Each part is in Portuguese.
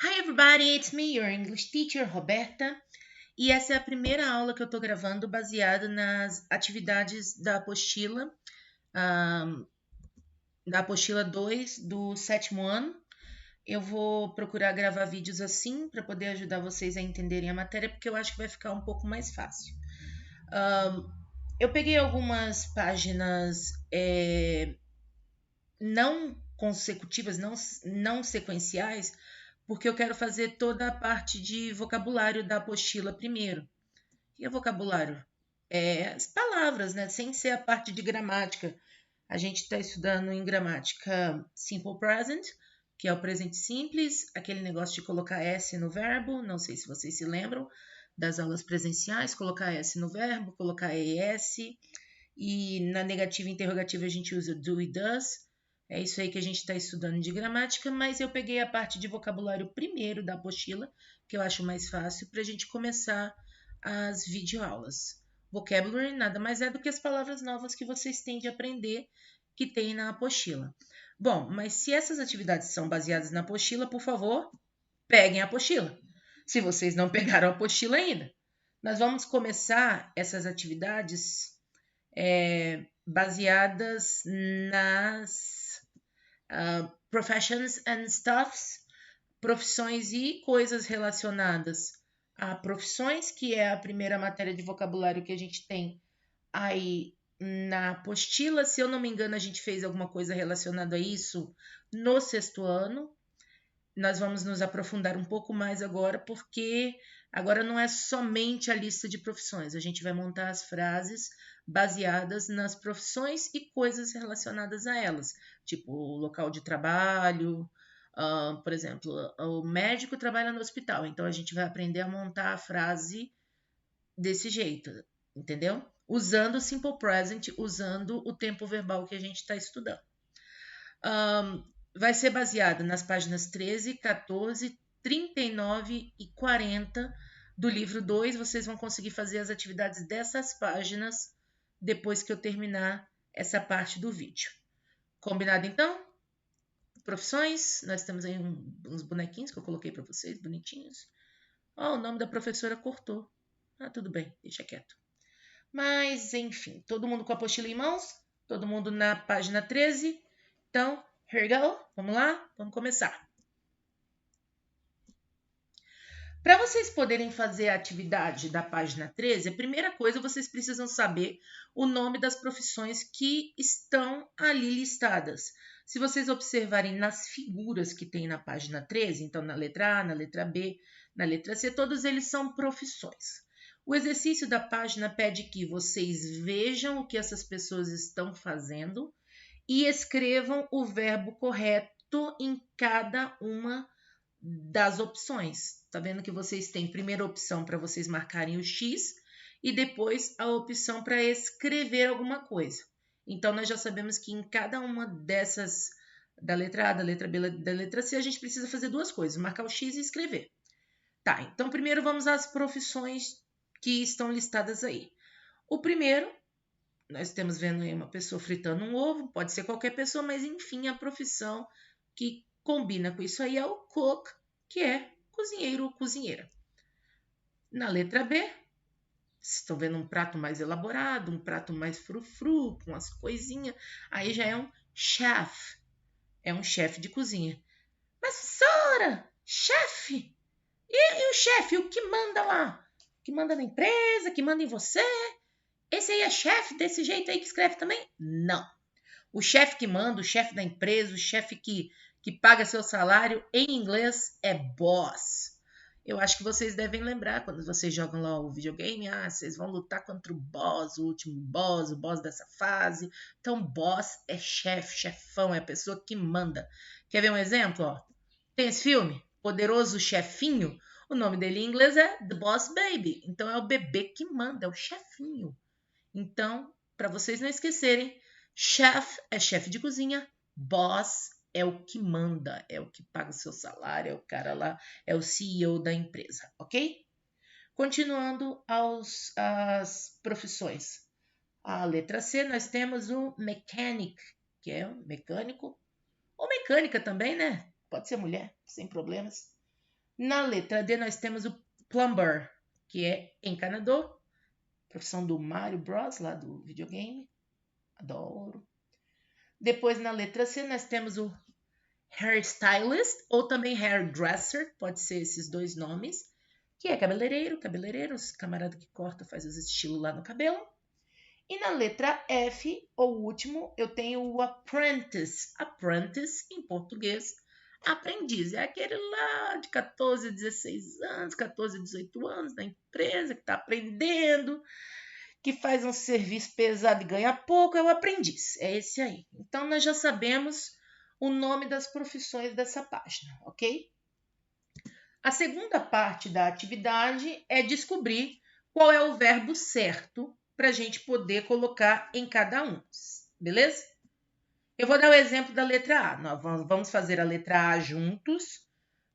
Hi everybody, it's me, your English teacher, Roberta. E essa é a primeira aula que eu estou gravando baseada nas atividades da apostila 2 do sétimo ano. Eu vou procurar gravar vídeos assim para poder ajudar vocês a entenderem a matéria, porque eu acho que vai ficar um pouco mais fácil. Eu peguei algumas páginas não consecutivas, não sequenciais, porque eu quero fazer toda a parte de vocabulário da apostila primeiro. E o vocabulário? As palavras, né? Sem ser a parte de gramática. A gente está estudando em gramática simple present, que é o presente simples, aquele negócio de colocar S no verbo. Não sei se vocês se lembram das aulas presenciais, colocar S no verbo, colocar ES. E na negativa e interrogativa a gente usa do e does. É isso aí que a gente está estudando de gramática, mas eu peguei a parte de vocabulário primeiro da apostila, que eu acho mais fácil, para a gente começar as videoaulas. Vocabulary nada mais é do que as palavras novas que vocês têm de aprender, que tem na apostila. Bom, mas se essas atividades são baseadas na apostila, por favor, peguem a apostila. Se vocês não pegaram a apostila ainda. Nós vamos começar essas atividades baseadas nas professions and stuffs, profissões e coisas relacionadas a profissões, que é a primeira matéria de vocabulário que a gente tem aí na apostila. Se eu não me engano, a gente fez alguma coisa relacionada a isso no sexto ano. Nós vamos nos aprofundar um pouco mais agora, porque agora não é somente a lista de profissões, a gente vai montar as frases baseadas nas profissões e coisas relacionadas a elas, tipo o local de trabalho. Por exemplo, o médico trabalha no hospital, então a gente vai aprender a montar a frase desse jeito, entendeu? Usando o simple present, usando o tempo verbal que a gente está estudando. Vai ser baseada nas páginas 13, 14, 39 e 40 do livro 2. Vocês vão conseguir fazer as atividades dessas páginas depois que eu terminar essa parte do vídeo. Combinado então? Profissões, nós temos aí uns bonequinhos que eu coloquei para vocês, bonitinhos. O nome da professora cortou. Tudo bem, deixa quieto. Mas, enfim, todo mundo com a apostila em mãos? Todo mundo na página 13? Então, here we go. Vamos lá? Vamos começar. Para vocês poderem fazer a atividade da página 13, a primeira coisa vocês precisam saber o nome das profissões que estão ali listadas. Se vocês observarem nas figuras que tem na página 13, então na letra A, na letra B, na letra C, todos eles são profissões. O exercício da página pede que vocês vejam o que essas pessoas estão fazendo e escrevam o verbo correto em cada uma das opções. Tá vendo que vocês têm primeira opção para vocês marcarem o X e depois a opção para escrever alguma coisa. Então, nós já sabemos que em cada uma dessas, da letra A, da letra B, da letra C, a gente precisa fazer duas coisas, marcar o X e escrever. Tá, então primeiro vamos às profissões que estão listadas aí. O primeiro, nós temos vendo aí uma pessoa fritando um ovo, pode ser qualquer pessoa, mas enfim, a profissão que combina com isso aí é o cook, que é cozinheiro ou cozinheira. Na letra B, vocês estão vendo um prato mais elaborado, um prato mais frufru, com as coisinhas, aí já é um chef, é um chefe de cozinha. Mas, professora, chefe? E o chefe, o que manda lá? Que manda na empresa, que manda em você? Esse aí é chefe desse jeito aí que escreve também? Não. O chefe que manda, o chefe da empresa, o chefe que paga seu salário, em inglês é boss. Eu acho que vocês devem lembrar quando vocês jogam lá o videogame, vocês vão lutar contra o boss, o último boss, o boss dessa fase. Então, boss é chefe, chefão, é a pessoa que manda. Quer ver um exemplo? Ó? Tem esse filme, Poderoso Chefinho. O nome dele em inglês é The Boss Baby. Então, é o bebê que manda, é o chefinho. Então, para vocês não esquecerem, chef é chefe de cozinha, boss é o que manda, é o que paga o seu salário, é o cara lá, é o CEO da empresa, ok? Continuando às profissões. A letra C, nós temos o mechanic, que é um mecânico, ou mecânica também, né? Pode ser mulher, sem problemas. Na letra D, nós temos o plumber, que é encanador. Profissão do Mario Bros, lá do videogame. Adoro. Depois, na letra C, nós temos o hairstylist, ou também hairdresser, pode ser esses dois nomes, que é cabeleireiro, os camarada que corta, faz os estilos lá no cabelo. E na letra F, ou último, eu tenho o apprentice. Apprentice, em português, aprendiz. É aquele lá de 14, 16 anos, 14, 18 anos, da empresa, que está aprendendo, que faz um serviço pesado e ganha pouco, é o aprendiz. É esse aí. Então, nós já sabemos o nome das profissões dessa página, ok? A segunda parte da atividade é descobrir qual é o verbo certo para a gente poder colocar em cada um, beleza? Eu vou dar o exemplo da letra A. Nós vamos fazer a letra A juntos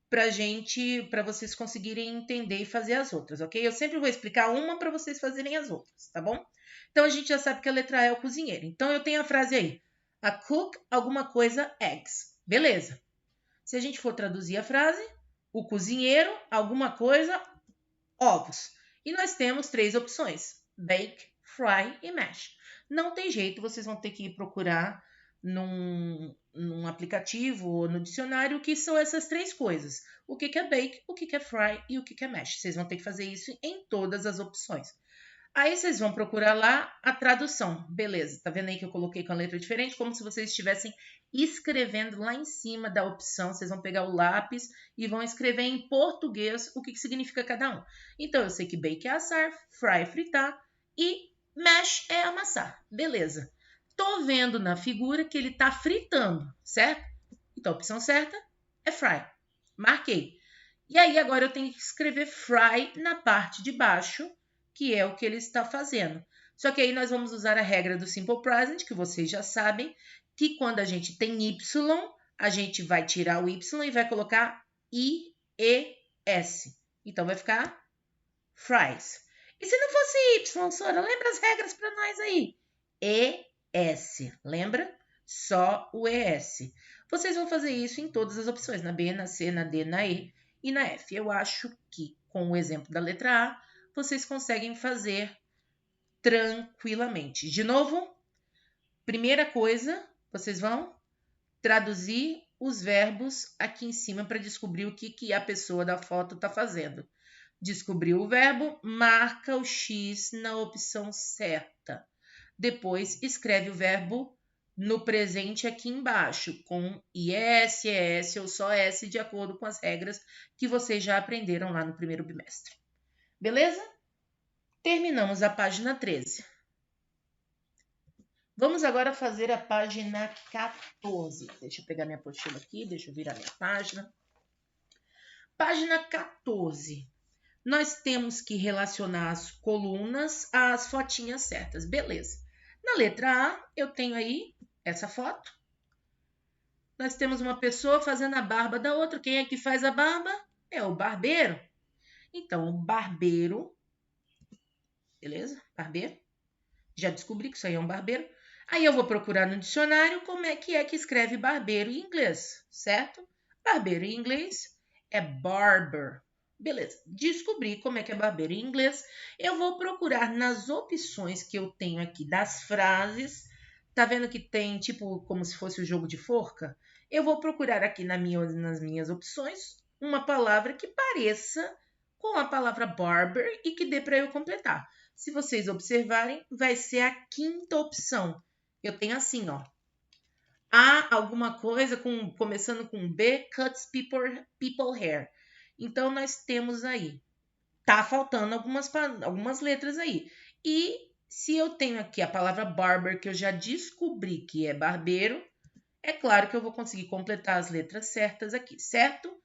para vocês conseguirem entender e fazer as outras, ok? Eu sempre vou explicar uma para vocês fazerem as outras, tá bom? Então a gente já sabe que a letra A é o cozinheiro. Então eu tenho a frase aí: a cook alguma coisa eggs. Beleza. Se a gente for traduzir a frase, o cozinheiro alguma coisa ovos. E nós temos 3 opções: bake, fry e mash. Não tem jeito, vocês vão ter que ir procurar num aplicativo ou no dicionário o que são essas 3 coisas. O que é bake, o que é fry e o que é mash. Vocês vão ter que fazer isso em todas as opções. Aí vocês vão procurar lá a tradução. Beleza, tá vendo aí que eu coloquei com a letra diferente? Como se vocês estivessem escrevendo lá em cima da opção. Vocês vão pegar o lápis e vão escrever em português o que significa cada um. Então, eu sei que bake é assar, fry é fritar e mash é amassar. Beleza. Tô vendo na figura que ele tá fritando, certo? Então, a opção certa é fry. Marquei. E aí, agora eu tenho que escrever fry na parte de baixo, que é o que ele está fazendo. Só que aí nós vamos usar a regra do Simple Present, que vocês já sabem, que quando a gente tem Y, a gente vai tirar o Y e vai colocar I-E-S. Então, vai ficar fries. E se não fosse Y, Sora, lembra as regras para nós aí? E-S, lembra? Só o E-S. Vocês vão fazer isso em todas as opções, na B, na C, na D, na E e na F. Eu acho que, com o exemplo da letra A, vocês conseguem fazer tranquilamente. De novo, primeira coisa, vocês vão traduzir os verbos aqui em cima para descobrir o que a pessoa da foto está fazendo. Descobriu o verbo, marca o X na opção certa. Depois, escreve o verbo no presente aqui embaixo, com IS, ES ou só S, de acordo com as regras que vocês já aprenderam lá no primeiro bimestre. Beleza? Terminamos a página 13. Vamos agora fazer a página 14. Deixa eu pegar minha apostila aqui, deixa eu virar minha página. Página 14. Nós temos que relacionar as colunas às fotinhas certas. Beleza. Na letra A, eu tenho aí essa foto. Nós temos uma pessoa fazendo a barba da outra. Quem é que faz a barba? É o barbeiro. Então, o barbeiro, beleza? Barbeiro. Já descobri que isso aí é um barbeiro. Aí eu vou procurar no dicionário como é que escreve barbeiro em inglês, certo? Barbeiro em inglês é barber. Beleza, descobri como é que é barbeiro em inglês. Eu vou procurar nas opções que eu tenho aqui das frases. Tá vendo que tem tipo como se fosse o jogo de forca? Eu vou procurar aqui nas minhas opções uma palavra que pareça com a palavra barber e que dê para eu completar. Se vocês observarem, vai ser a quinta opção. Eu tenho assim, ó. A alguma coisa começando com B, cuts people hair. Então, nós temos aí. Tá faltando algumas letras aí. E se eu tenho aqui a palavra barber, que eu já descobri que é barbeiro, é claro que eu vou conseguir completar as letras certas aqui, certo?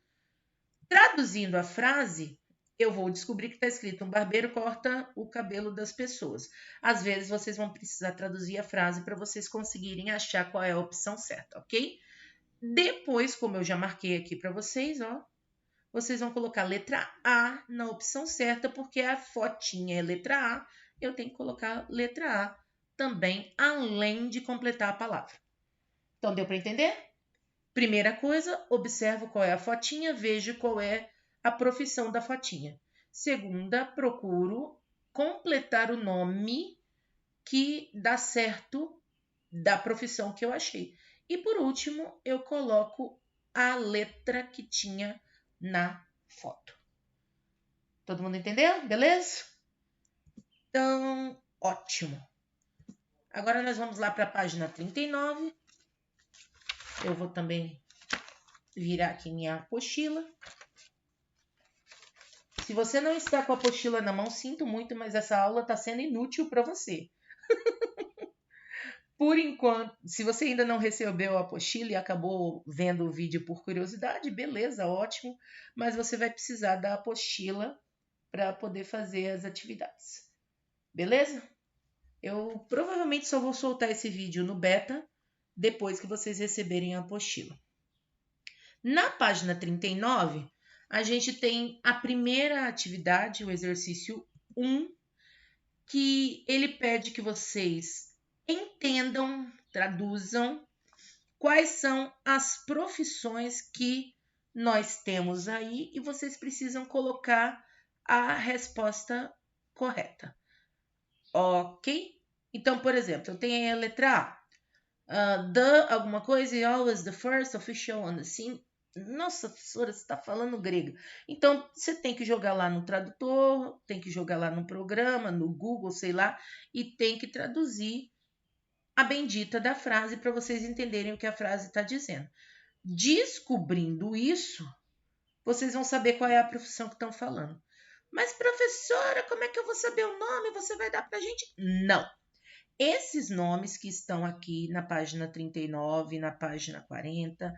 Traduzindo a frase, eu vou descobrir que está escrito: um barbeiro corta o cabelo das pessoas. Às vezes, vocês vão precisar traduzir a frase para vocês conseguirem achar qual é a opção certa, ok? Depois, como eu já marquei aqui para vocês, ó, vocês vão colocar letra A na opção certa, porque a fotinha é letra A, eu tenho que colocar letra A também, além de completar a palavra. Então, deu para entender? Primeira coisa, observo qual é a fotinha, vejo qual é a profissão da fotinha. Segunda, procuro completar o nome que dá certo da profissão que eu achei. E por último, eu coloco a letra que tinha na foto. Todo mundo entendeu? Beleza? Então, ótimo. Agora nós vamos lá para a página 39. Eu vou também virar aqui minha apostila. Se você não está com a apostila na mão, sinto muito, mas essa aula está sendo inútil para você. Por enquanto, se você ainda não recebeu a apostila e acabou vendo o vídeo por curiosidade, beleza, ótimo. Mas você vai precisar da apostila para poder fazer as atividades. Beleza? Eu provavelmente só vou soltar esse vídeo no beta depois que vocês receberem a apostila. Na página 39, a gente tem a primeira atividade, o exercício 1, que ele pede que vocês entendam, traduzam quais são as profissões que nós temos aí e vocês precisam colocar a resposta correta. Ok? Então, por exemplo, eu tenho aí a letra A. The alguma coisa e always the first official on the scene. Nossa, professora, você está falando grego. Então, você tem que jogar lá no tradutor, tem que jogar lá no programa, no Google, sei lá, e tem que traduzir a bendita da frase para vocês entenderem o que a frase está dizendo. Descobrindo isso, vocês vão saber qual é a profissão que estão falando. Mas, professora, como é que eu vou saber o nome? Você vai dar para a gente? Não. Esses nomes que estão aqui na página 39, na página 40,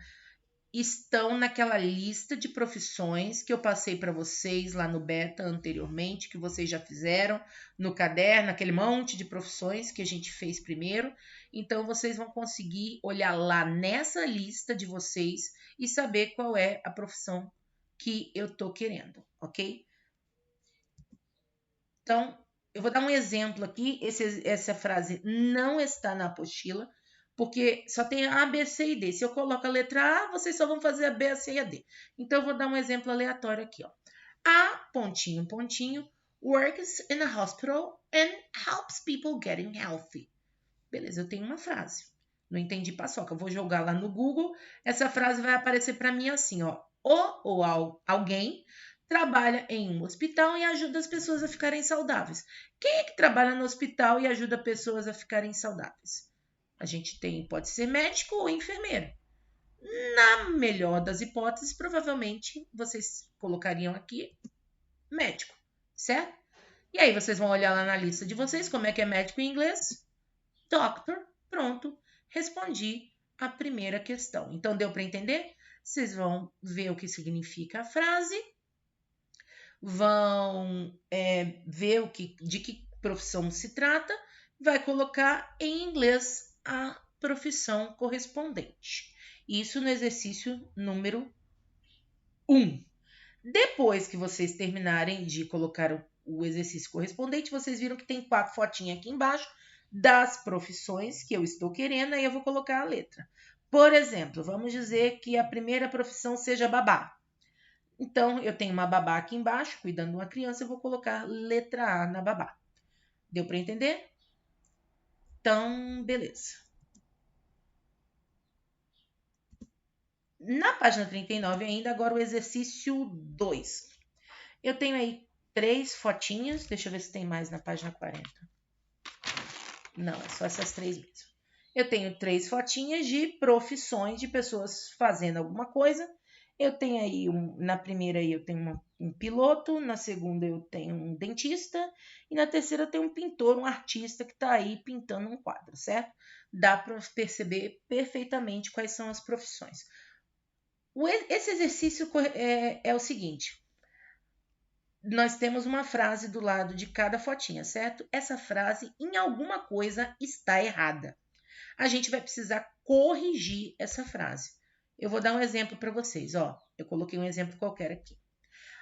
estão naquela lista de profissões que eu passei para vocês lá no beta anteriormente, que vocês já fizeram no caderno, aquele monte de profissões que a gente fez primeiro. Então, vocês vão conseguir olhar lá nessa lista de vocês e saber qual é a profissão que eu estou querendo, ok? Então, eu vou dar um exemplo aqui. Essa frase não está na apostila, porque só tem A, B, C e D. Se eu coloco a letra A, vocês só vão fazer a B, a C e a D. Então, eu vou dar um exemplo aleatório aqui, ó. A, pontinho, pontinho, works in a hospital and helps people getting healthy. Beleza, eu tenho uma frase. Não entendi paçoca. Eu vou jogar lá no Google. Essa frase vai aparecer para mim assim, ó. Alguém trabalha em um hospital e ajuda as pessoas a ficarem saudáveis. Quem é que trabalha no hospital e ajuda pessoas a ficarem saudáveis? A gente pode ser médico ou enfermeiro. Na melhor das hipóteses, provavelmente vocês colocariam aqui médico, certo? E aí vocês vão olhar lá na lista de vocês como é que é médico em inglês. Doctor, pronto, respondi a primeira questão. Então deu para entender? Vocês vão ver o que significa a frase, vão ver de que profissão se trata, vai colocar em inglês a profissão correspondente. Isso no exercício número 1. Depois que vocês terminarem de colocar o exercício correspondente, vocês viram que tem 4 fotinhas aqui embaixo das profissões que eu estou querendo, aí eu vou colocar a letra. Por exemplo, vamos dizer que a primeira profissão seja babá. Então, eu tenho uma babá aqui embaixo, cuidando de uma criança, eu vou colocar letra A na babá. Deu para entender? Então, beleza. Na página 39 ainda, agora o exercício 2. Eu tenho aí 3 fotinhas, deixa eu ver se tem mais na página 40. Não, é só essas 3 mesmo. Eu tenho 3 fotinhas de profissões de pessoas fazendo alguma coisa. Eu tenho aí, na primeira aí eu tenho um piloto, na segunda eu tenho um dentista e na terceira eu tenho um pintor, um artista que está aí pintando um quadro, certo? Dá para perceber perfeitamente quais são as profissões. Esse exercício é o seguinte. Nós temos uma frase do lado de cada fotinha, certo? Essa frase, em alguma coisa, está errada. A gente vai precisar corrigir essa frase. Eu vou dar um exemplo para vocês, ó. Eu coloquei um exemplo qualquer aqui.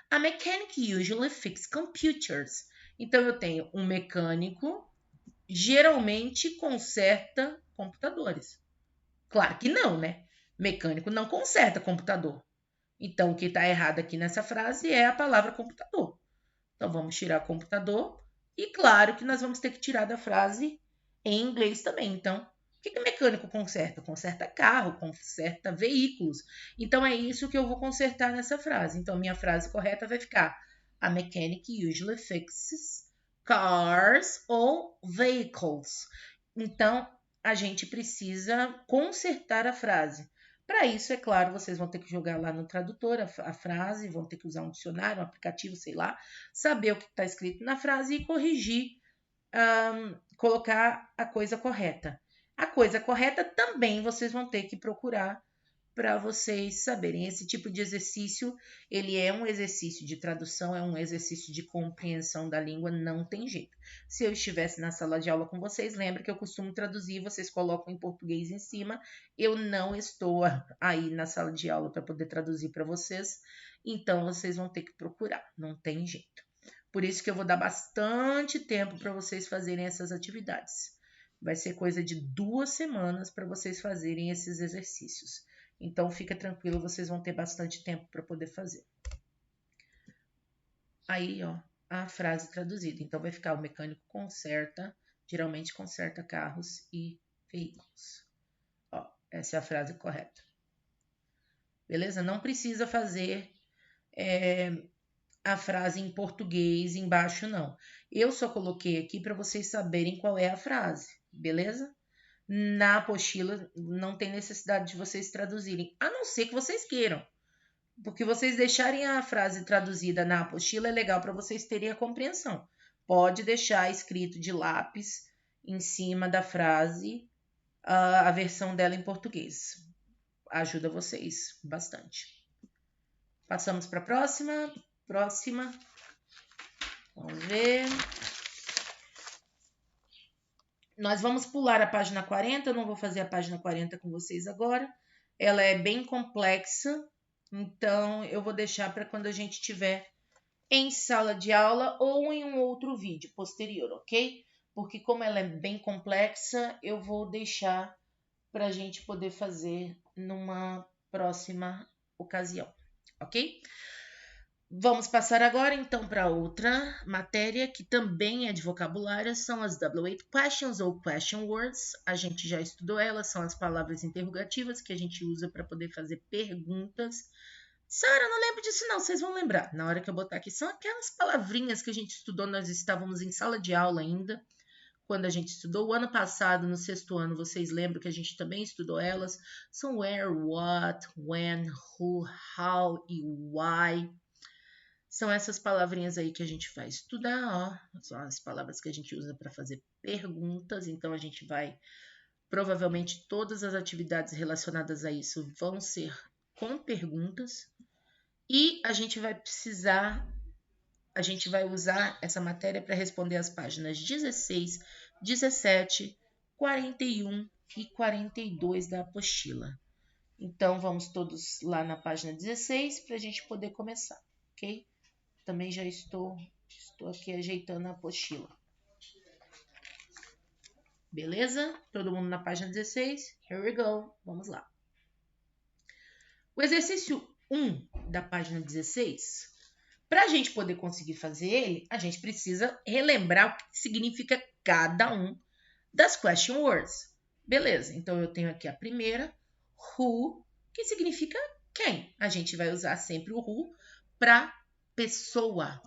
A mechanic usually fixes computers. Então, eu tenho um mecânico, geralmente conserta computadores. Claro que não, né? Mecânico não conserta computador. Então, o que está errado aqui nessa frase é a palavra computador. Então, vamos tirar computador. E claro que nós vamos ter que tirar da frase em inglês também. Então, o que o mecânico conserta? Conserta carro, conserta veículos. Então, é isso que eu vou consertar nessa frase. Então, minha frase correta vai ficar: A mechanic usually fixes cars ou vehicles. Então, a gente precisa consertar a frase. Para isso, é claro, vocês vão ter que jogar lá no tradutor a frase, vão ter que usar um dicionário, um aplicativo, sei lá, saber o que está escrito na frase e corrigir, colocar a coisa correta. A coisa correta também vocês vão ter que procurar para vocês saberem. Esse tipo de exercício, ele é um exercício de tradução, é um exercício de compreensão da língua, não tem jeito. Se eu estivesse na sala de aula com vocês, lembra que eu costumo traduzir, vocês colocam em português em cima. Eu não estou aí na sala de aula para poder traduzir para vocês, então vocês vão ter que procurar, não tem jeito. Por isso que eu vou dar bastante tempo para vocês fazerem essas atividades. Vai ser coisa de 2 semanas para vocês fazerem esses exercícios. Então, fica tranquilo, vocês vão ter bastante tempo para poder fazer. Aí, ó, a frase traduzida. Então, vai ficar: o mecânico conserta, geralmente conserta carros e veículos. Ó, essa é a frase correta. Beleza? Não precisa fazer a frase em português embaixo, não. Eu só coloquei aqui para vocês saberem qual é a frase, beleza? Na apostila não tem necessidade de vocês traduzirem, a não ser que vocês queiram. Porque vocês deixarem a frase traduzida na apostila é legal para vocês terem a compreensão. Pode deixar escrito de lápis em cima da frase a versão dela em português. Ajuda vocês bastante. Passamos para a próxima. Vamos ver. Nós vamos pular a página 40, eu não vou fazer a página 40 com vocês agora. Ela é bem complexa, então eu vou deixar para quando a gente estiver em sala de aula ou em um outro vídeo posterior, ok? Porque como ela é bem complexa, eu vou deixar para a gente poder fazer numa próxima ocasião, ok? Vamos passar agora, então, para outra matéria que também é de vocabulário, são as W8 Questions ou Question Words. A gente já estudou elas, são as palavras interrogativas que a gente usa para poder fazer perguntas. Sara, não lembro disso não, vocês vão lembrar. Na hora que eu botar aqui, são aquelas palavrinhas que a gente estudou, nós estávamos em sala de aula ainda, quando a gente estudou. O ano passado, no 6º ano, vocês lembram que a gente também estudou elas. São where, what, when, who, how e why. São essas palavrinhas aí que a gente vai estudar, ó. São as palavras que a gente usa para fazer perguntas. Então, a gente vai... Provavelmente, todas as atividades relacionadas a isso vão ser com perguntas. E a gente vai precisar... A gente vai usar essa matéria para responder as páginas 16, 17, 41 e 42 da apostila. Então, vamos todos lá na página 16 para a gente poder começar, ok? Também já estou aqui ajeitando a apostila. Beleza? Todo mundo na página 16? Here we go. Vamos lá. O exercício 1 da página 16, para a gente poder conseguir fazer ele, a gente precisa relembrar o que significa cada um das question words. Beleza, então eu tenho aqui a primeira, who, que significa quem. A gente vai usar sempre o who para pessoa.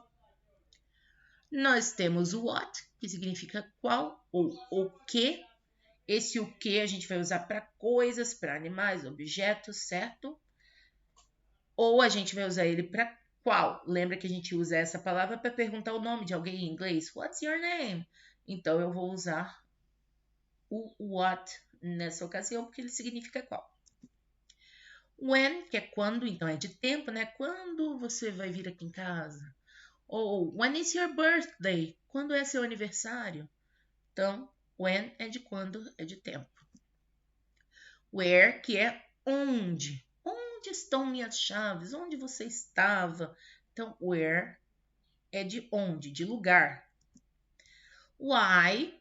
Nós temos o what, que significa qual ou o que. Esse o que a gente vai usar para coisas, para animais, objetos, certo? Ou a gente vai usar ele para qual. Lembra que a gente usa essa palavra para perguntar o nome de alguém em inglês? What's your name? Então, eu vou usar o what nessa ocasião, porque ele significa qual. When, que é quando, então é de tempo, né? Quando você vai vir aqui em casa? Ou when is your birthday? Quando é seu aniversário? Então, when é de quando, é de tempo. Where, que é onde. Onde estão minhas chaves? Onde você estava? Então, where é de onde, de lugar. Why,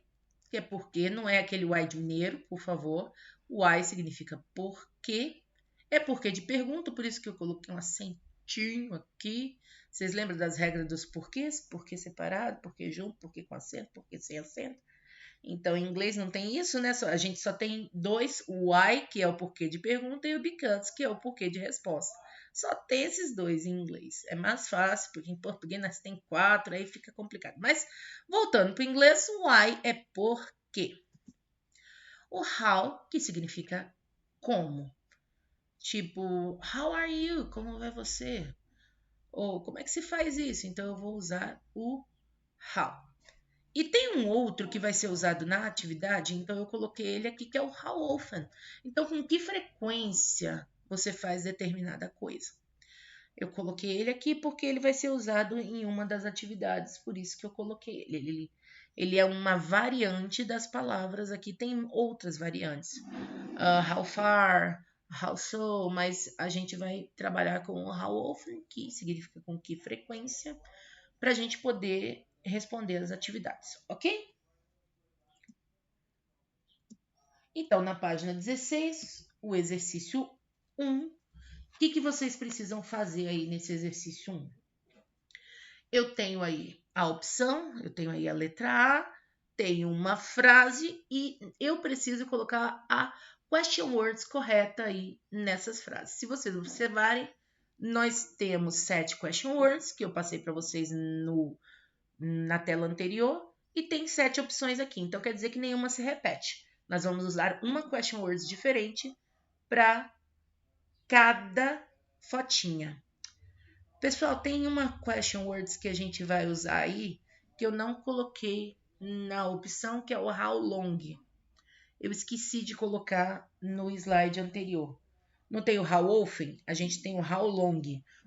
que é porque, não é aquele why de mineiro, por favor. Why significa por quê. é porquê de pergunta, por isso que eu coloquei um acentinho aqui. Vocês lembram das regras dos porquês? Porquê separado, porquê junto, porquê com acento, porquê sem acento. Então, em inglês não tem isso, né? A gente só tem dois, o why, que é o porquê de pergunta, e o because, que é o porquê de resposta. Só tem esses dois em inglês. É mais fácil, porque em português nós tem 4, aí fica complicado. Mas, voltando para o inglês, o why é porquê. O how, que significa como. Tipo, how are you? Como vai você? Ou como é que se faz isso? Então, eu vou usar o how. E tem um outro que vai ser usado na atividade, então eu coloquei ele aqui, que é o how often. Então, com que frequência você faz determinada coisa? Eu coloquei ele aqui porque ele vai ser usado em uma das atividades, por isso que eu coloquei ele. Ele é uma variante das palavras, aqui tem outras variantes. How far, how so, mas a gente vai trabalhar com o how often, que significa com que frequência, para a gente poder responder as atividades, ok? Então, na página 16, o exercício 1, o que vocês precisam fazer aí nesse exercício 1? Eu tenho aí a opção, eu tenho aí a letra A, tenho uma frase e eu preciso colocar a question words correta aí nessas frases. Se vocês observarem, nós temos 7 question words que eu passei para vocês na tela anterior e tem 7 opções aqui. Então, quer dizer que nenhuma se repete. Nós vamos usar uma question words diferente para cada fotinha. Pessoal, tem uma question words que a gente vai usar aí que eu não coloquei na opção, que é o how long. Eu esqueci de colocar no slide anterior. Não tem o how often? A gente tem o how long.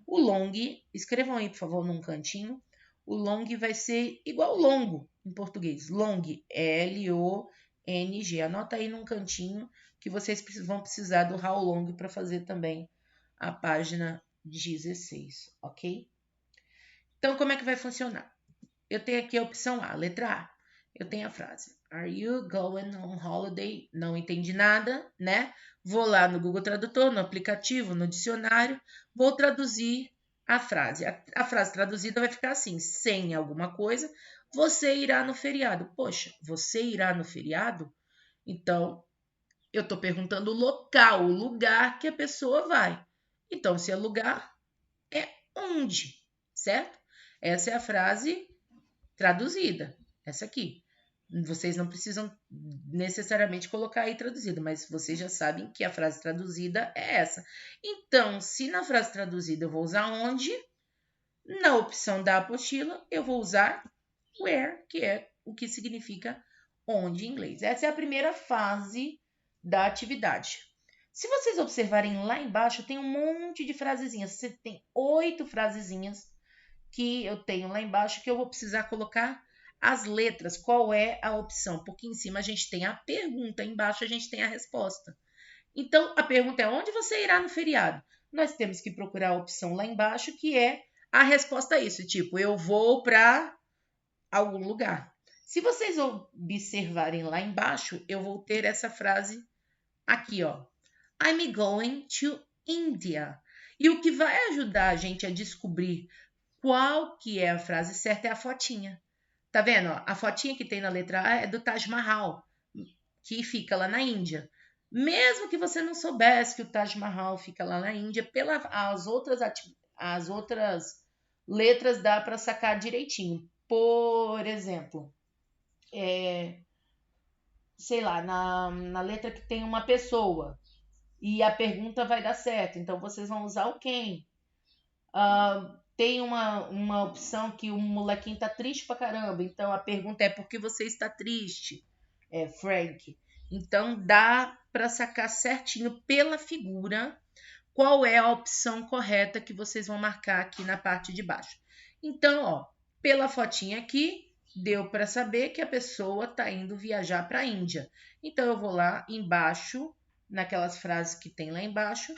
O long, escrevam aí, por favor, num cantinho. O long vai ser igual longo em português. Long, L-O-N-G. Anota aí num cantinho que vocês vão precisar do how long para fazer também a página 16, ok? Então, como é que vai funcionar? Eu tenho aqui a opção A, letra A. Eu tenho a frase: Are you going on holiday? Não entendi nada, né? Vou lá no Google Tradutor, no aplicativo, no dicionário, vou traduzir a frase. A frase traduzida vai ficar assim: sem alguma coisa, você irá no feriado. Poxa, você irá no feriado? Então, eu estou perguntando o local, o lugar que a pessoa vai. Então, se é lugar, é onde, certo? Essa é a frase traduzida, essa aqui. Vocês não precisam necessariamente colocar aí traduzida, mas vocês já sabem que a frase traduzida é essa. Então, se na frase traduzida eu vou usar onde, na opção da apostila eu vou usar where, que é o que significa onde em inglês. Essa é a primeira fase da atividade. Se vocês observarem lá embaixo, tem um monte de frasezinhas. Você tem 8 frasezinhas que eu tenho lá embaixo que eu vou precisar colocar as letras. Qual é a opção? Porque em cima a gente tem a pergunta, embaixo a gente tem a resposta. Então, a pergunta é: onde você irá no feriado? Nós temos que procurar a opção lá embaixo, que é a resposta a isso. Tipo, eu vou para algum lugar. Se vocês observarem lá embaixo, eu vou ter essa frase aqui, ó. I'm going to India. E o que vai ajudar a gente a descobrir qual que é a frase certa é a fotinha. Tá vendo? Ó? A fotinha que tem na letra A é do Taj Mahal, que fica lá na Índia. Mesmo que você não soubesse que o Taj Mahal fica lá na Índia, as outras letras dá para sacar direitinho. Por exemplo, sei lá, na letra que tem uma pessoa e a pergunta vai dar certo, então vocês vão usar o quem. Tem uma opção que o molequinho tá triste pra caramba, então a pergunta é: por que você está triste, Frank? Então dá para sacar certinho pela figura qual é a opção correta que vocês vão marcar aqui na parte de baixo. Então, ó, pela fotinha aqui, deu para saber que a pessoa está indo viajar para a Índia. Então, eu vou lá embaixo, naquelas frases que tem lá embaixo,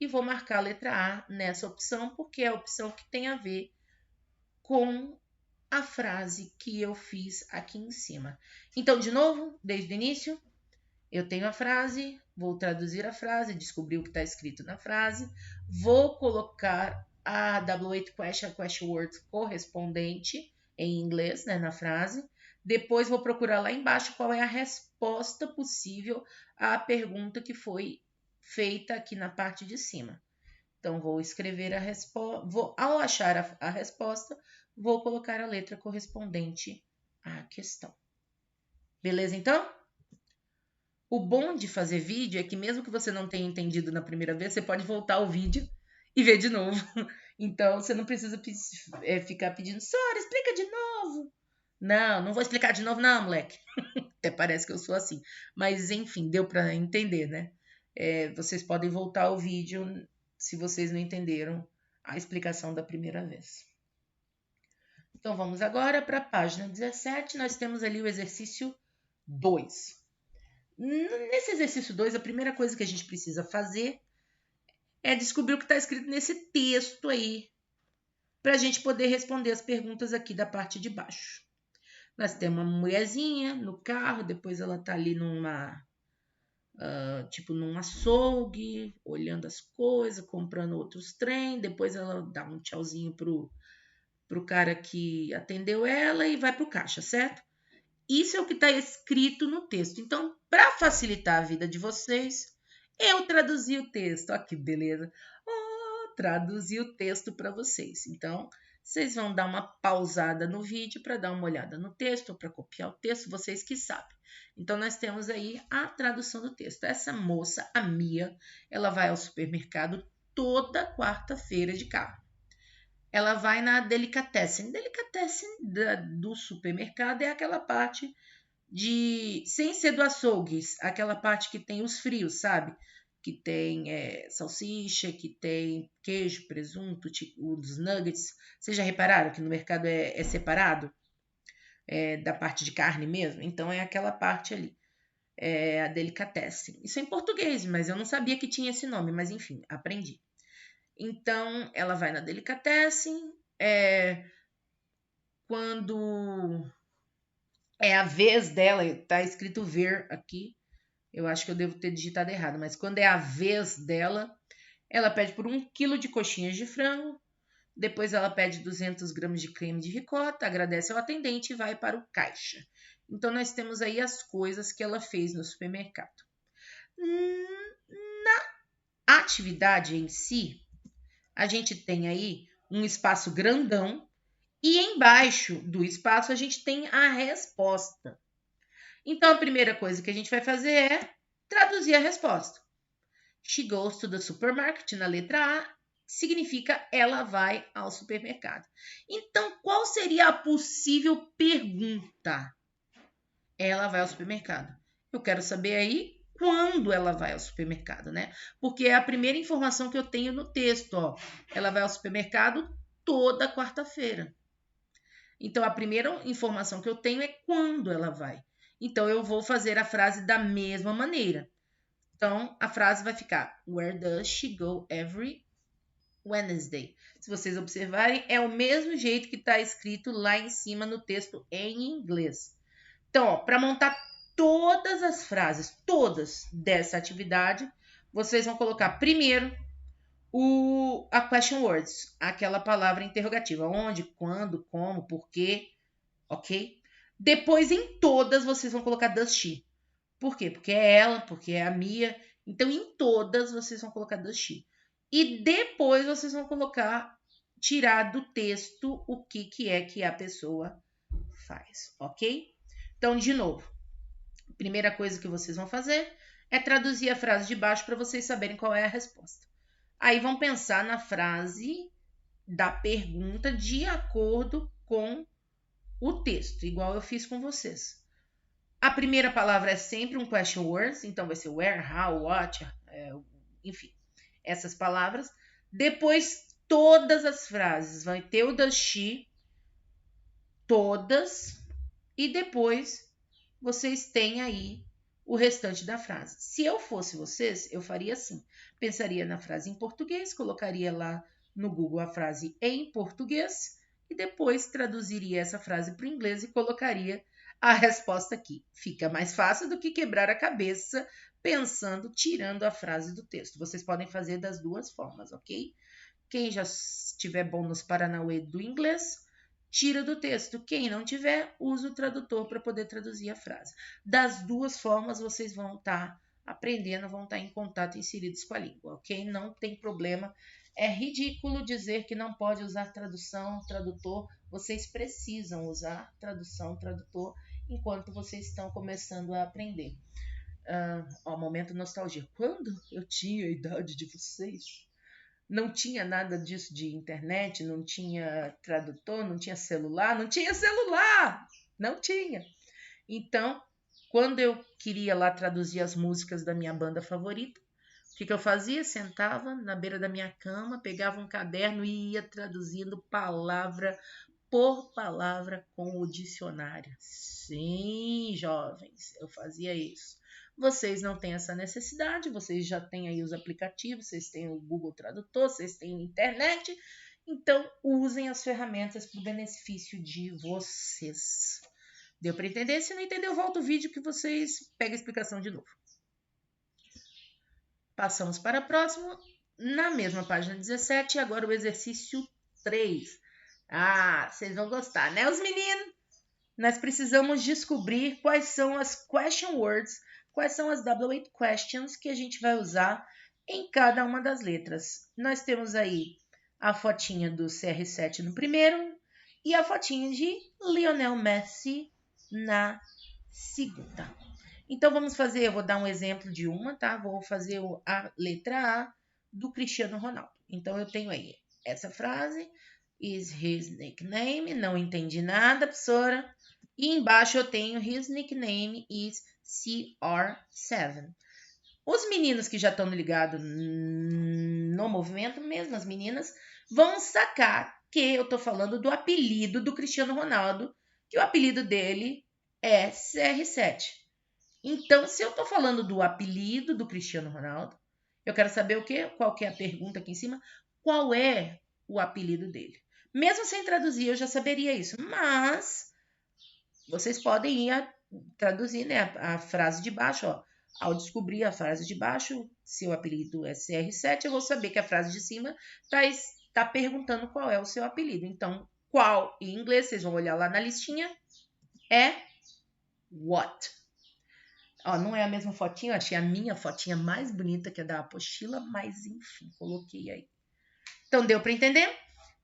e vou marcar a letra A nessa opção, porque é a opção que tem a ver com a frase que eu fiz aqui em cima. Então, de novo, desde o início, eu tenho a frase, vou traduzir a frase, descobrir o que está escrito na frase, vou colocar a W8 question, a question word correspondente em inglês, né, na frase. Depois vou procurar lá embaixo qual é a resposta possível à pergunta que foi feita aqui na parte de cima. Então, vou escrever a resposta, ao achar a resposta, vou colocar a letra correspondente à questão. Beleza, então? O bom de fazer vídeo é que mesmo que você não tenha entendido na primeira vez, você pode voltar ao vídeo e ver de novo. Então, você não precisa ficar pedindo, Sora, explica de novo. Não vou explicar de novo não, moleque. Até parece que eu sou assim. Mas, enfim, deu para entender, né? Vocês podem voltar ao vídeo se vocês não entenderam a explicação da primeira vez. Então, vamos agora para a página 17. Nós temos ali o exercício 2. Nesse exercício 2, a primeira coisa que a gente precisa fazer é descobrir o que está escrito nesse texto aí, para a gente poder responder as perguntas aqui da parte de baixo. Nós temos uma mulherzinha no carro, depois ela está ali num açougue, olhando as coisas, comprando outros trem, depois ela dá um tchauzinho pro cara que atendeu ela e vai pro caixa, certo? Isso é o que está escrito no texto. Então, para facilitar a vida de vocês, eu traduzi o texto. Olha que beleza! Traduzi o texto para vocês. Então, vocês vão dar uma pausada no vídeo para dar uma olhada no texto, ou para copiar o texto, vocês que sabem. Então, nós temos aí a tradução do texto. Essa moça, a Mia, ela vai ao supermercado toda quarta-feira de carro. Ela vai na Delicatessen. Delicatessen do supermercado é aquela parte sem ser do açougue, aquela parte que tem os frios, sabe? Que tem salsicha, que tem queijo, presunto, os nuggets. Vocês já repararam que no mercado é separado da parte de carne mesmo? Então, é aquela parte ali, a Delicatessen. Isso é em português, mas eu não sabia que tinha esse nome, mas enfim, aprendi. Então, ela vai na Delicatessen, quando é a vez dela, tá escrito ver aqui, eu acho que eu devo ter digitado errado, mas quando é a vez dela, ela pede por 1 quilo de coxinhas de frango, depois ela pede 200 gramas de creme de ricota, agradece ao atendente e vai para o caixa. Então, nós temos aí as coisas que ela fez no supermercado. Na atividade em si, a gente tem aí um espaço grandão e embaixo do espaço a gente tem a resposta. Então, a primeira coisa que a gente vai fazer é traduzir a resposta. She goes to the supermarket, na letra A, significa ela vai ao supermercado. Então, qual seria a possível pergunta? Ela vai ao supermercado. Eu quero saber aí quando ela vai ao supermercado, né? Porque é a primeira informação que eu tenho no texto, ó. Ela vai ao supermercado toda quarta-feira. Então, a primeira informação que eu tenho é quando ela vai. Então, eu vou fazer a frase da mesma maneira. Então, a frase vai ficar Where does she go every Wednesday? Se vocês observarem, é o mesmo jeito que está escrito lá em cima no texto em inglês. Então, para montar todas as frases, todas dessa atividade, vocês vão colocar primeiro a question words, aquela palavra interrogativa. Onde, quando, como, por quê, ok? Depois, em todas, vocês vão colocar does she. Por quê? Porque é ela, porque é a Mia. Então, em todas, vocês vão colocar does she. E depois, vocês vão tirar do texto o que é que a pessoa faz, ok? Então, de novo, a primeira coisa que vocês vão fazer é traduzir a frase de baixo para vocês saberem qual é a resposta. Aí vão pensar na frase da pergunta de acordo com o texto, igual eu fiz com vocês. A primeira palavra é sempre um question words, então vai ser where, how, what, enfim, essas palavras. Depois, todas as frases vai ter o does she, todas, e depois vocês têm aí o restante da frase. Se eu fosse vocês, eu faria assim. Pensaria na frase em português, colocaria lá no Google a frase em português e depois traduziria essa frase para o inglês e colocaria A resposta aqui fica mais fácil do que quebrar a cabeça pensando, tirando a frase do texto. Vocês podem fazer das duas formas, ok? Quem já estiver bom nos paranauê do inglês, tira do texto. Quem não tiver, usa o tradutor para poder traduzir a frase. Das duas formas, vocês vão estar aprendendo, vão estar em contato, inseridos com a língua, ok? Não tem problema. É ridículo dizer que não pode usar tradução, tradutor. Vocês precisam usar tradução, tradutor, enquanto vocês estão começando a aprender. Momento nostalgia. Quando eu tinha a idade de vocês, não tinha nada disso de internet, não tinha tradutor, não tinha celular, não tinha. Então, quando eu queria lá traduzir as músicas da minha banda favorita, o que eu fazia? Sentava na beira da minha cama, pegava um caderno e ia traduzindo palavra por palavra com o dicionário. Sim, jovens, eu fazia isso. Vocês não têm essa necessidade, vocês já têm aí os aplicativos, vocês têm o Google Tradutor, vocês têm a internet, então usem as ferramentas para o benefício de vocês. Deu para entender? Se não entendeu, volta o vídeo que vocês pegam a explicação de novo. Passamos para a próxima, na mesma página 17, agora o exercício 3. Vocês vão gostar, né, os meninos? Nós precisamos descobrir quais são as question words, quais são as double-weight questions que a gente vai usar em cada uma das letras. Nós temos aí a fotinha do CR7 no primeiro e a fotinha de Lionel Messi na segunda. Então, vamos fazer, eu vou dar um exemplo de uma, tá? Vou fazer a letra A do Cristiano Ronaldo. Então, eu tenho aí essa frase, is his nickname, não entendi nada, professora. E embaixo eu tenho his nickname is CR7. Os meninos que já estão ligados no movimento, mesmo as meninas, vão sacar que eu estou falando do apelido do Cristiano Ronaldo, que o apelido dele é CR7. Então, se eu estou falando do apelido do Cristiano Ronaldo, eu quero saber o quê? Qual que é a pergunta aqui em cima? Qual é o apelido dele? Mesmo sem traduzir, eu já saberia isso. Mas vocês podem ir traduzir, né, a frase de baixo. Ó. Ao descobrir a frase de baixo, se o apelido é CR7, eu vou saber que a frase de cima está perguntando qual é o seu apelido. Então, qual em inglês, vocês vão olhar lá na listinha, é what. Não é a mesma fotinha, eu achei a minha fotinha mais bonita que a da apostila, mas enfim, coloquei aí. Então, deu para entender?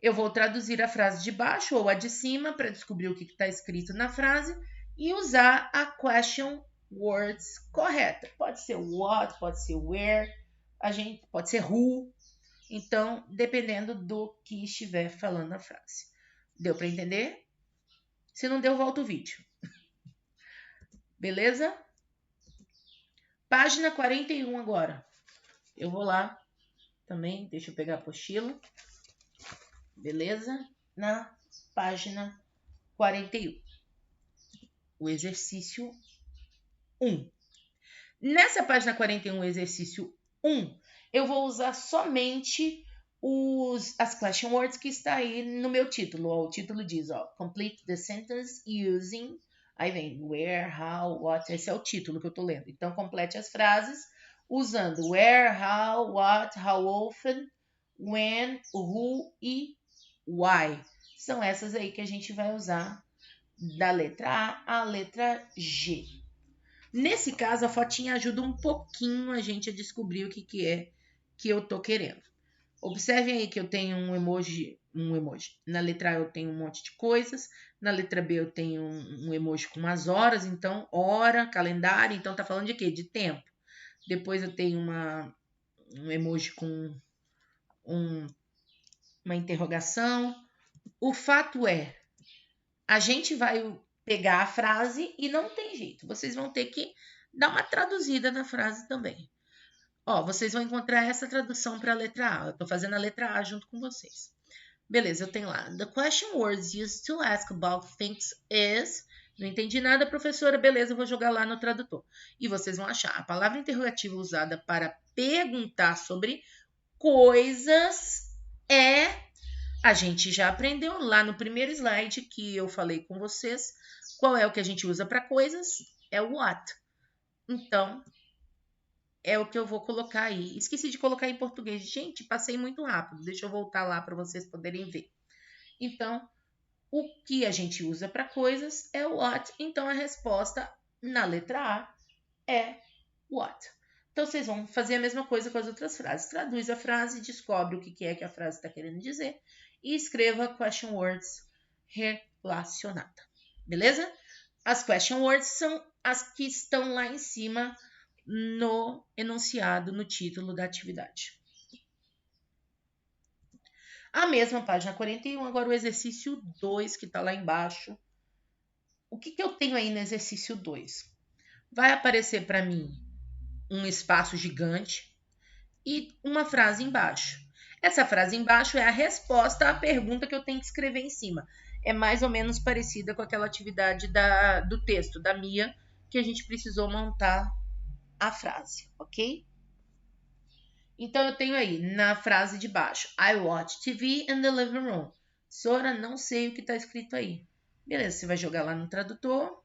Eu vou traduzir a frase de baixo ou a de cima para descobrir o que está escrito na frase e usar a question words correta. Pode ser what, pode ser where, pode ser who. Então, dependendo do que estiver falando a frase. Deu para entender? Se não deu, volta o vídeo. Beleza? Página 41 agora. Eu vou lá também, deixa eu pegar a apostila. Beleza? Na página 41. O exercício 1. Nessa página 41, exercício 1, eu vou usar somente as question words que está aí no meu título. O título diz, complete the sentence using... Aí vem where, how, what, esse é o título que eu estou lendo. Então, complete as frases usando where, how, what, how often, when, who e why. São essas aí que a gente vai usar da letra A à letra G. Nesse caso, a fotinha ajuda um pouquinho a gente a descobrir o que é que eu estou querendo. Observem aí que eu tenho um emoji. Na letra A eu tenho um monte de coisas. Na letra B eu tenho um emoji com umas horas. Então, hora, calendário. Então, tá falando de quê? De tempo. Depois eu tenho um emoji com uma interrogação. O fato é, a gente vai pegar a frase e não tem jeito. Vocês vão ter que dar uma traduzida na frase também. Vocês vão encontrar essa tradução para a letra A. Eu estou fazendo a letra A junto com vocês. Beleza, eu tenho lá. The question words used to ask about things is... Não entendi nada, professora. Beleza, eu vou jogar lá no tradutor. E vocês vão achar a palavra interrogativa usada para perguntar sobre coisas a gente já aprendeu lá no primeiro slide que eu falei com vocês Qual é o que a gente usa para coisas? É o what. Então, é o que eu vou colocar aí. Esqueci de colocar em português. Gente, passei muito rápido. Deixa eu voltar lá para vocês poderem ver. Então, o que a gente usa para coisas é o what. Então, a resposta na letra A é what. Então, vocês vão fazer a mesma coisa com as outras frases. Traduz a frase, descobre o que é que a frase está querendo dizer e escreva question words relacionada. Beleza? As question words são as que estão lá em cima no enunciado, no título da atividade. A mesma página 41, agora o exercício 2, que está lá embaixo. O que eu tenho aí no exercício 2? Vai aparecer para mim um espaço gigante e uma frase embaixo. Essa frase embaixo é a resposta à pergunta que eu tenho que escrever em cima. É mais ou menos parecida com aquela atividade do texto da Mia, que a gente precisou montar a frase, ok? Então, eu tenho aí, na frase de baixo, I watch TV in the living room. Sora, não sei o que está escrito aí. Beleza, você vai jogar lá no tradutor.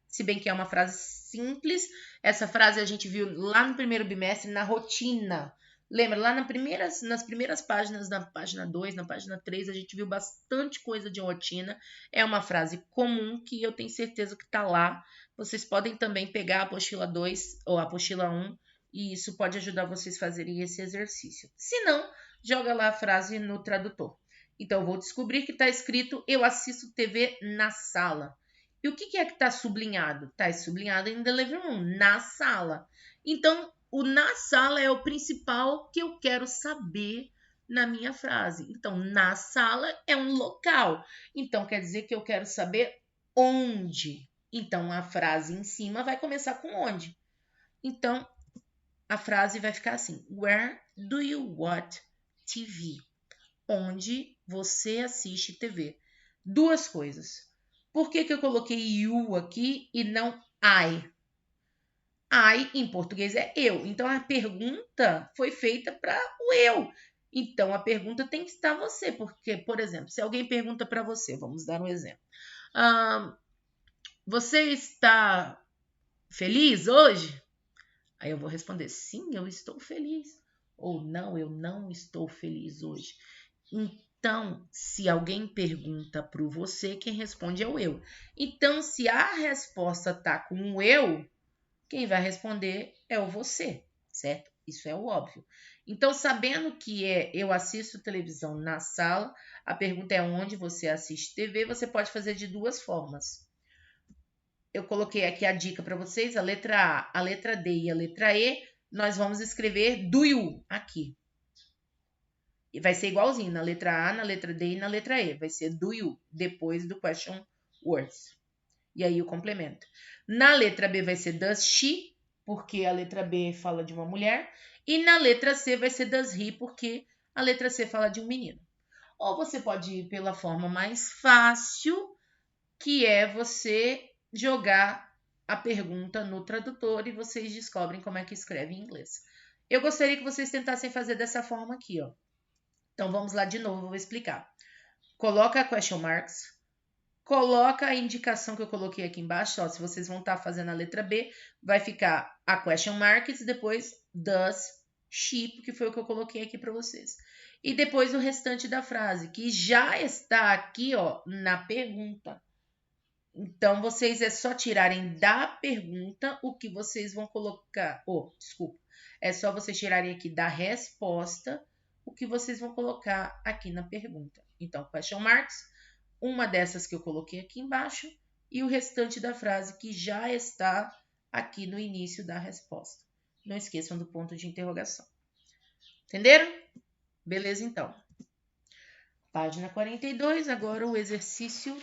Se bem que é uma frase simples. Essa frase a gente viu lá no primeiro bimestre, na rotina. Lembra, lá nas primeiras páginas, na página 2, na página 3, a gente viu bastante coisa de rotina. É uma frase comum que eu tenho certeza que está lá. Vocês podem também pegar a apostila 2 ou a apostila 1 e isso pode ajudar vocês a fazerem esse exercício. Se não, joga lá a frase no tradutor. Então, eu vou descobrir que está escrito eu assisto TV na sala. E o que é que está sublinhado? Está sublinhado em the living room, na sala. Então, o na sala é o principal que eu quero saber na minha frase. Então, na sala é um local. Então, quer dizer que eu quero saber onde. Então, a frase em cima vai começar com onde. Então, a frase vai ficar assim. Where do you watch TV? Onde você assiste TV? Duas coisas. Por que eu coloquei you aqui e não I? I, em português, é eu. Então, a pergunta foi feita para o eu. Então, a pergunta tem que estar você. Porque, por exemplo, se alguém pergunta para você, vamos dar um exemplo. Você está feliz hoje? Aí eu vou responder, sim, eu estou feliz. Ou não, eu não estou feliz hoje. Então, se alguém pergunta para você, quem responde é o eu. Então, se a resposta está com o eu, quem vai responder é o você, certo? Isso é o óbvio. Então, sabendo que eu assisto televisão na sala, a pergunta é onde você assiste TV, você pode fazer de duas formas. Eu coloquei aqui a dica para vocês, a letra A, a letra D e a letra E, nós vamos escrever do you aqui. E vai ser igualzinho na letra A, na letra D e na letra E. Vai ser do you, depois do question words. E aí o complemento. Na letra B vai ser does she, porque a letra B fala de uma mulher. E na letra C vai ser does he, porque a letra C fala de um menino. Ou você pode ir pela forma mais fácil, que é você jogar a pergunta no tradutor e vocês descobrem como é que escreve em inglês. Eu gostaria que vocês tentassem fazer dessa forma aqui, ó. Então, vamos lá de novo, vou explicar. Coloca question marks, coloca a indicação que eu coloquei aqui embaixo, ó, se vocês vão estar fazendo a letra B, vai ficar a question marks e depois does she, que foi o que eu coloquei aqui para vocês. E depois o restante da frase, que já está aqui, ó, na pergunta. Então, vocês é só tirarem da pergunta o que vocês vão colocar. É só vocês tirarem aqui da resposta o que vocês vão colocar aqui na pergunta. Então, question marks, uma dessas que eu coloquei aqui embaixo e o restante da frase que já está aqui no início da resposta. Não esqueçam do ponto de interrogação. Entenderam? Beleza, então. Página 42, agora o exercício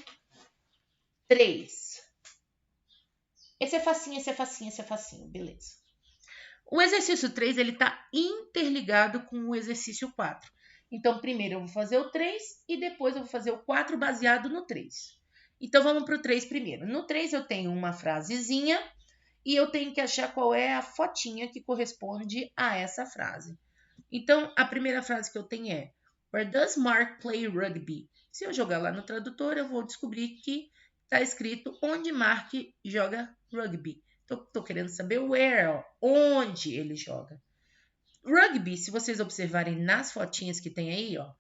3. Esse é facinho, beleza. O exercício 3, ele está interligado com o exercício 4. Então, primeiro eu vou fazer o 3 e depois eu vou fazer o 4 baseado no 3. Então, vamos para o 3 primeiro. No 3 eu tenho uma frasezinha e eu tenho que achar qual é a fotinha que corresponde a essa frase. Então, a primeira frase que eu tenho é Where does Mark play rugby? Se eu jogar lá no tradutor, eu vou descobrir que tá escrito onde Mark joga rugby. Tô querendo saber where, ó, onde ele joga. Rugby, se vocês observarem nas fotinhas que tem aí, ó,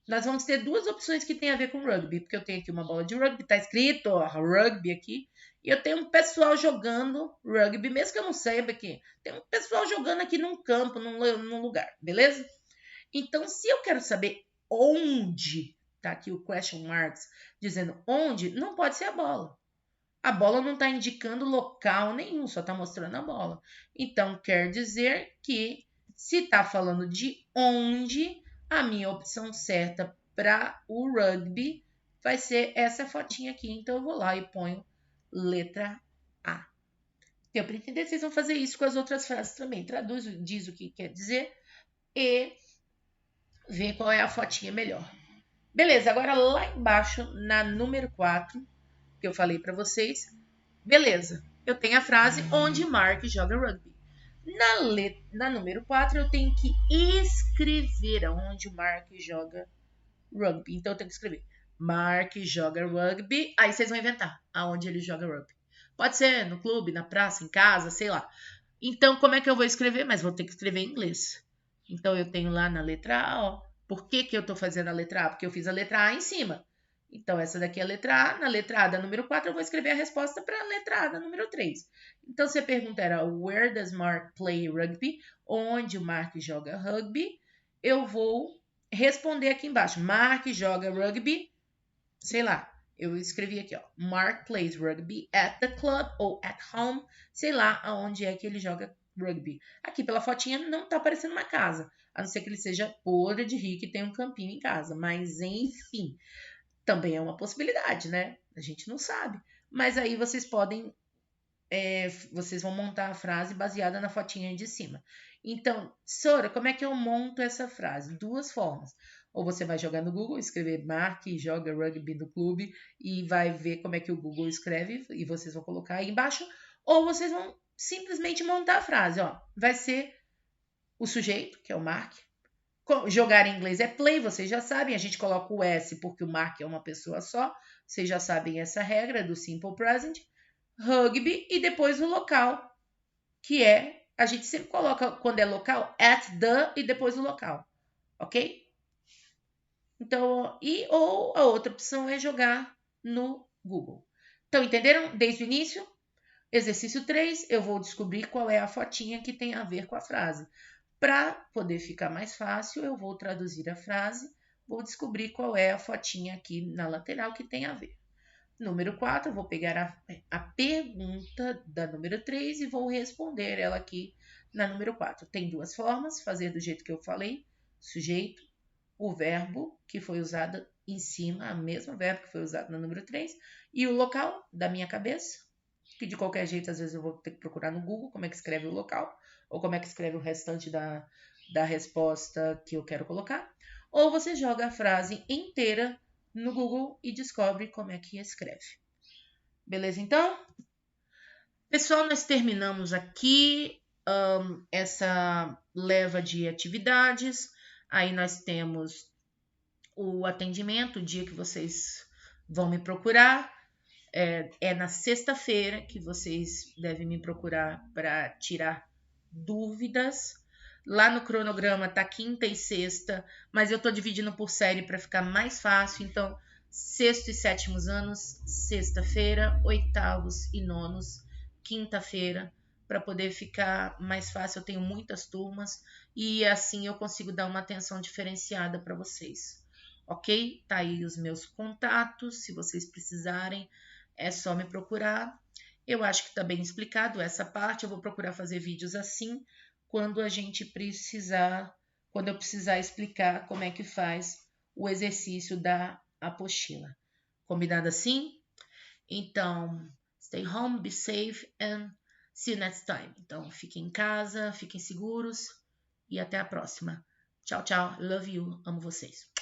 nós vamos ter duas opções que tem a ver com rugby, porque eu tenho aqui uma bola de rugby, tá escrito ó, rugby aqui, e eu tenho um pessoal jogando rugby, mesmo que eu não saiba aqui, tem um pessoal jogando aqui num campo, num lugar, beleza? Então, se eu quero saber onde, tá aqui o question marks, dizendo onde, não pode ser a bola. A bola não está indicando local nenhum, só está mostrando a bola. Então, quer dizer que se está falando de onde, a minha opção certa para o rugby vai ser essa fotinha aqui. Então, eu vou lá e ponho letra A. Deu para entender? Vocês vão fazer isso com as outras frases também. Traduz, diz o que quer dizer e vê qual é a fotinha melhor. Beleza, agora lá embaixo, na número 4, que eu falei para vocês, beleza, eu tenho a frase onde Mark joga rugby. Na número 4, eu tenho que escrever onde o Mark joga rugby. Então, eu tenho que escrever Mark joga rugby. Aí vocês vão inventar aonde ele joga rugby. Pode ser no clube, na praça, em casa, sei lá. Então, como é que eu vou escrever? Mas vou ter que escrever em inglês. Então, eu tenho lá na letra A, ó. Por que eu estou fazendo a letra A? Porque eu fiz a letra A em cima. Então, essa daqui é a letra A. Na letra A da número 4, eu vou escrever a resposta para a letra A da número 3. Então, se a pergunta era Where does Mark play rugby? Onde o Mark joga rugby? Eu vou responder aqui embaixo. Mark joga rugby, sei lá. Eu escrevi aqui, ó. Mark plays rugby at the club ou at home. Sei lá aonde é que ele joga rugby. Aqui pela fotinha não tá aparecendo uma casa. A não ser que ele seja podre de rico e tenha um campinho em casa. Mas, enfim, também é uma possibilidade, né? A gente não sabe. Mas aí vocês podem, vocês vão montar a frase baseada na fotinha de cima. Então, Sora, como é que eu monto essa frase? Duas formas. Ou você vai jogar no Google, escrever Mark joga rugby no clube e vai ver como é que o Google escreve e vocês vão colocar aí embaixo. Ou vocês vão simplesmente montar a frase, ó. Vai ser o sujeito, que é o Mark. Jogar em inglês é play, vocês já sabem. A gente coloca o S porque o Mark é uma pessoa só. Vocês já sabem essa regra do simple present. Rugby e depois o local, que é, a gente sempre coloca, quando é local, at the e depois o local, ok? Então, ou a outra opção é jogar no Google. Então, entenderam desde o início? Exercício 3, eu vou descobrir qual é a fotinha que tem a ver com a frase. Para poder ficar mais fácil, eu vou traduzir a frase, vou descobrir qual é a fotinha aqui na lateral que tem a ver. Número 4, eu vou pegar a pergunta da número 3 e vou responder ela aqui na número 4. Tem duas formas, fazer do jeito que eu falei, sujeito, o verbo que foi usado em cima, o mesmo verbo que foi usado na número 3, e o local da minha cabeça, que de qualquer jeito, às vezes eu vou ter que procurar no Google como é que escreve o local, ou como é que escreve o restante da resposta que eu quero colocar, ou você joga a frase inteira no Google e descobre como é que escreve. Beleza, então? Pessoal, nós terminamos aqui essa leva de atividades. Aí nós temos o atendimento, o dia que vocês vão me procurar. É na sexta-feira que vocês devem me procurar para tirar dúvidas. Lá no cronograma tá quinta e sexta, mas eu tô dividindo por série para ficar mais fácil. Então, sexto e sétimos anos, sexta-feira, oitavos e nonos, quinta-feira, para poder ficar mais fácil. Eu tenho muitas turmas e assim eu consigo dar uma atenção diferenciada para vocês. Ok? Tá aí os meus contatos, se vocês precisarem, é só me procurar. Eu acho que está bem explicado essa parte. Eu vou procurar fazer vídeos assim quando eu precisar explicar como é que faz o exercício da apostila. Combinado assim? Então, stay home, be safe and see you next time. Então, fiquem em casa, fiquem seguros e até a próxima. Tchau, tchau. Love you. Amo vocês.